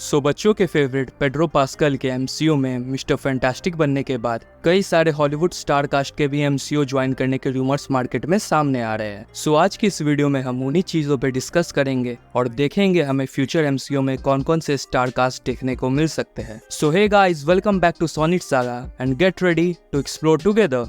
सो बच्चों के favourite Pedro pascal के एमसीयू में मिस्टर फैंटास्टिक बनने के बाद कई सारे हॉलीवुड स्टार कास्ट के भी एमसीयू ज्वाइन करने के रूमर्स मार्केट में सामने आ रहे हैं। सो आज की इस वीडियो में हम उन्हीं चीजों पे डिस्कस करेंगे और देखेंगे हमें फ्यूचर एमसीयू में कौन कौन से स्टार कास्ट देखने को मिल सकते हैं। So hey guys, welcome back to Sonit saga and get ready to explore together.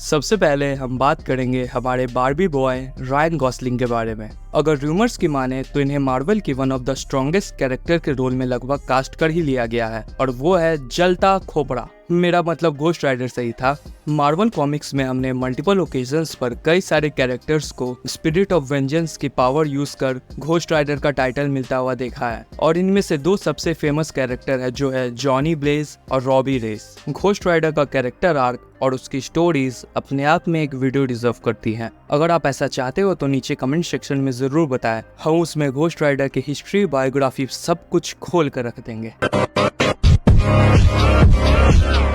सबसे पहले हम बात करेंगे हमारे बार्बी बॉय रायन गॉसलिंग के बारे में। अगर रूमर्स की माने तो इन्हें मार्वल की one of the strongest character के रोल में लगभग कास्ट कर ही लिया गया है और वो है जलता खोपड़ा। मेरा मतलब घोस्ट राइडर सही था। मार्वल कॉमिक्स में हमने मल्टीपल ओकेजन्स पर कई सारे कैरेक्टर्स को स्पिरिट ऑफ वेंजेंस की पावर यूज कर घोस्ट राइडर का टाइटल मिलता हुआ देखा है और इनमें से दो सबसे फेमस कैरेक्टर है जो है जॉनी ब्लेज और रॉबी रेस। घोस्ट राइडर का कैरेक्टर आर्क और उसकी स्टोरीज अपने आप में एक वीडियो डिजर्व करती हैं। अगर आप ऐसा चाहते हो तो नीचे कमेंट सेक्शन में जरूर बताएं, हम उसमें घोस्ट राइडर की हिस्ट्री, बायोग्राफी सब कुछ खोल कर रख देंगे।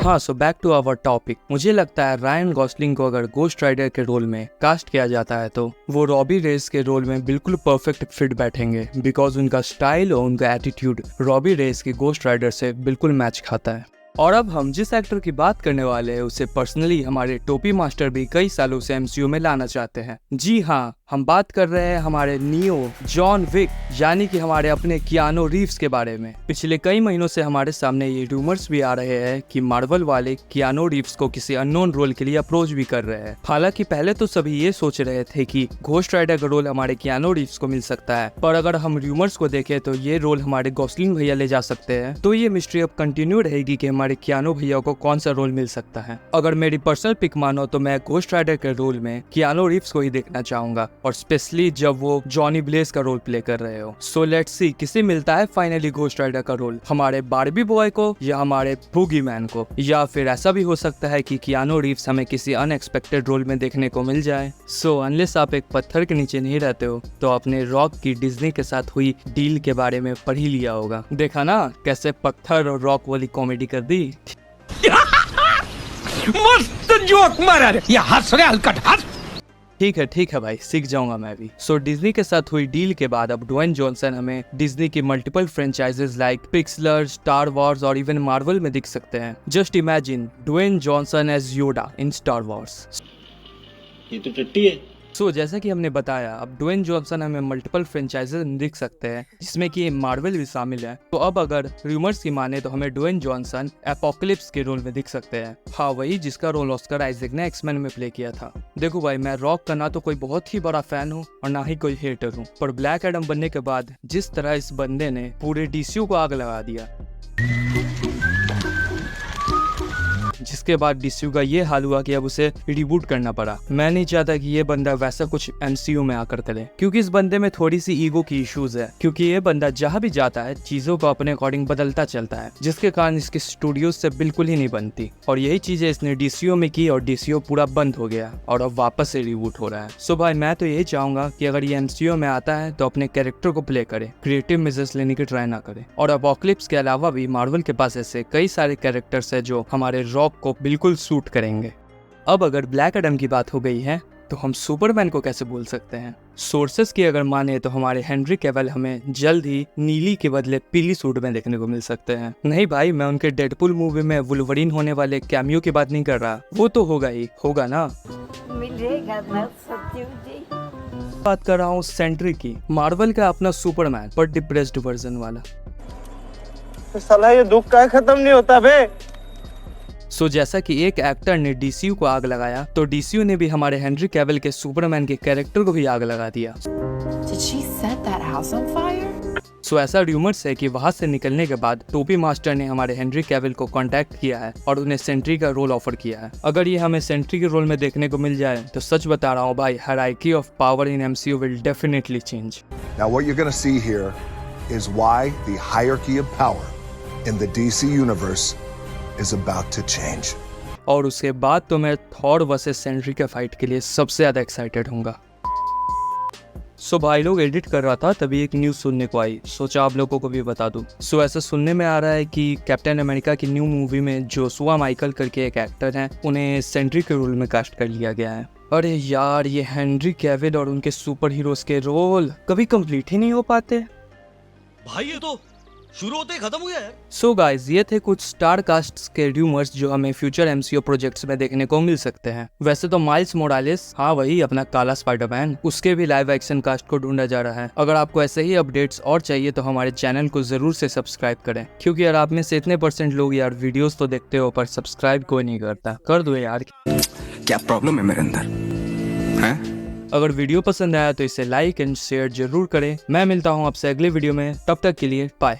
हाँ, so back to our topic. मुझे लगता है रायन गॉसलिंग को अगर घोस्ट राइडर के रोल में कास्ट किया जाता है तो वो रॉबी रेस के रोल में बिल्कुल परफेक्ट फिट बैठेंगे, बिकॉज उनका स्टाइल और उनका एटीट्यूड रॉबी रेस की घोस्ट राइडर से बिल्कुल मैच खाता है। और अब हम जिस एक्टर की बात करने वाले हैं उसे पर्सनली हमारे टोपी मास्टर भी कई सालों से एमसीयू में लाना चाहते हैं। जी हाँ, हम बात कर रहे हैं हमारे नियो जॉन विक यानी कि हमारे अपने कियानो रीव्स के बारे में। पिछले कई महीनों से हमारे सामने ये रूमर्स भी आ रहे हैं कि मार्वल वाले कियानो रीव्स को किसी अननोन रोल के लिए अप्रोच भी कर रहे हैं। हालांकि पहले तो सभी ये सोच रहे थे कि घोस्ट राइडर का रोल हमारे कियानो रीव्स को मिल सकता है, पर अगर हम रूमर्स को देखें तो ये रोल हमारे गॉसलिंग भैया ले जा सकते हैं। तो ये मिस्ट्री अब कंटिन्यू रहेगी कि हमारे कियानो भैया को कौन सा रोल मिल सकता है। अगर मेरी पर्सनल पिक मानो तो मैं घोस्ट राइडर के रोल में कियानो रीव्स को ही देखना चाहूंगा, और स्पेशली जब वो जॉनी ब्लेज का रोल प्ले कर रहे हो। सो लेट्स सी किसे मिलता है फाइनली घोस्ट राइडर का रोल, हमारे बार्बी बॉय को या हमारे बूगी मैन को, या फिर ऐसा भी हो सकता है कि कियानो रीव्स हमें किसी अनएक्सपेक्टेड रोल में देखने को मिल जाए। सो अनलेस आप एक पत्थर के नीचे नहीं रहते हो तो आपने रॉक की डिज्नी के साथ हुई डील के बारे में पढ़ ही लिया होगा। देखा ना कैसे पत्थर और रॉक वाली कॉमेडी कर दी। मस्त जोक मारा रे, ये हंस रहे हलकट हंस। ठीक है भाई, सीख जाऊंगा मैं भी। सो डिज्नी के साथ हुई डील के बाद अब ड्वेन जॉनसन हमें डिज्नी की multiple franchises like Pixar, Star Wars और इवन मार्वल में दिख सकते हैं। Just imagine Dwayne Johnson as Yoda in Star Wars. ये तो टट्टी है। सो जैसा कि हमने बताया, अब ड्वेन जॉनसन हमें मल्टीपल फ्रेंचाइजेस दिख सकते हैं जिसमें कि मार्वल भी शामिल है। तो अब अगर रूमर्स की माने तो हमें ड्वेन जॉनसन एपोकलिप्स के रोल में दिख सकते हैं। हाँ, वही जिसका रोल ऑस्कर आइजैक ने एक्समैन में प्ले किया था। देखो भाई, मैं रॉक का ना तो कोई बहुत ही बड़ा फैन हूँ और ना ही कोई हेटर हूँ, पर ब्लैक एडम बनने के बाद जिस तरह इस बंदे ने पूरे डीसीयू को आग लगा दिया, जिसके बाद डीसीयू का ये हाल हुआ कि अब उसे रिबूट करना पड़ा। मैं नहीं चाहता कि ये बंदा वैसा कुछ एमसीयू में आकर करे, क्योंकि इस बंदे में थोड़ी सी ईगो की इश्यूज है, क्योंकि ये बंदा जहाँ भी जाता है चीजों को अपने अकॉर्डिंग बदलता चलता है, जिसके कारण इसके स्टूडियोज से बिल्कुल ही नहीं बनती। और यही चीजें इसने डीसीयू में की और डीसीयू पूरा बंद हो गया और अब वापस से रिबूट हो रहा है। सो भाई, मैं तो यही चाहूंगा कि अगर ये एमसीयू में आता है तो अपने कैरेक्टर को प्ले करे, क्रिएटिव मेजर्स लेने की ट्राई ना करे। और एपोकलिप्स के अलावा भी मार्वल के पास ऐसे कई सारे कैरेक्टर्स है जो हमारे रॉक को बिल्कुल सूट करेंगे। अब अगर ब्लैक एडम की बात हो गई है तो हम सुपरमैन को कैसे भूल सकते हैं। सोर्सेस की अगर माने तो हमारे हेनरी कैविल हमें जल्द ही नीली के बदले पीली सूट में देखने को मिल सकते हैं। नहीं भाई, मैं उनके डेडपुल मूवी में वुल्वरीन होने वाले कैमियो की बात नहीं कर रहा, वो तो होगा ही होगा ना। मिलेगा ना सत्यू जी। बात कर रहा हूँ सेंट्री की, मार्वल का अपना सुपरमैन पर डिप्रेस्ड वर्जन वाला। साला ये दुख का खत्म नहीं होता बे। सो जैसा कि एक एक्टर ने डीसीयू को आग लगाया तो डीसीयू ने भी हमारे हेनरी कैविल के सुपरमैन के कैरेक्टर को भी आग लगा दिया। Did she set that house on fire? सो ऐसा रूमर्स है कि वहां से निकलने के बाद टोपी मास्टर ने हमारे हेनरी कैविल को कांटेक्ट किया है और उन्हें सेंट्री का रोल ऑफर किया है। अगर ये हमें सेंट्री के रोल में देखने को मिल जाए तो सच बता रहा हूँ भाई, hierarchy of power in MCU will definitely change. Now what you're going to see here is why the hierarchy of power in the DC universe is about to change. और उसके बाद तो मैं थॉर वर्सेस सेंट्री के fight के लिए सबसे ज्यादा एक्साइटेड हूँगा। सो भाई लोग एडिट कर रहा था तभी एक न्यूज़ सुनने को आई, सोचा आप लोगों को भी बता दूं। सो ऐसा सुनने में आ रहा है कि कैप्टन अमेरिका की न्यू मूवी में जोशुआ माइकल करके एक एक्टर हैं, उन्हें सेंट्री के रोल में कास्ट कर लिया गया है। अरे यार, ये हेनरी कैविल और उनके सुपर हीरोज के रोल कभी कंप्लीट ही नहीं हो पाते। भाई ये तो शुरू होते ही खत्म हो गया यार। सो गाइज, ये थे कुछ स्टार कास्ट के रूमर्स जो हमें फ्यूचर एमसीयू प्रोजेक्ट्स में देखने को मिल सकते हैं। वैसे तो माइल्स मोरालेस, हाँ वही अपना काला स्पाइडरमैन, उसके भी लाइव एक्शन कास्ट को ढूंढा जा रहा है। अगर आपको ऐसे ही अपडेट्स और चाहिए तो हमारे चैनल को जरूर से सब्सक्राइब करें, क्योंकि यार आप में से इतने % लोग यार वीडियोस तो देखते हो पर सब्सक्राइब कोई नहीं करता। कर दो यार। क्या प्रॉब्लम है मेरे अंदर हैं? अगर वीडियो पसंद आया तो इसे लाइक एंड शेयर जरूर करें। मैं मिलता हूँ आपसे अगले वीडियो में, तब तक के लिए बाय।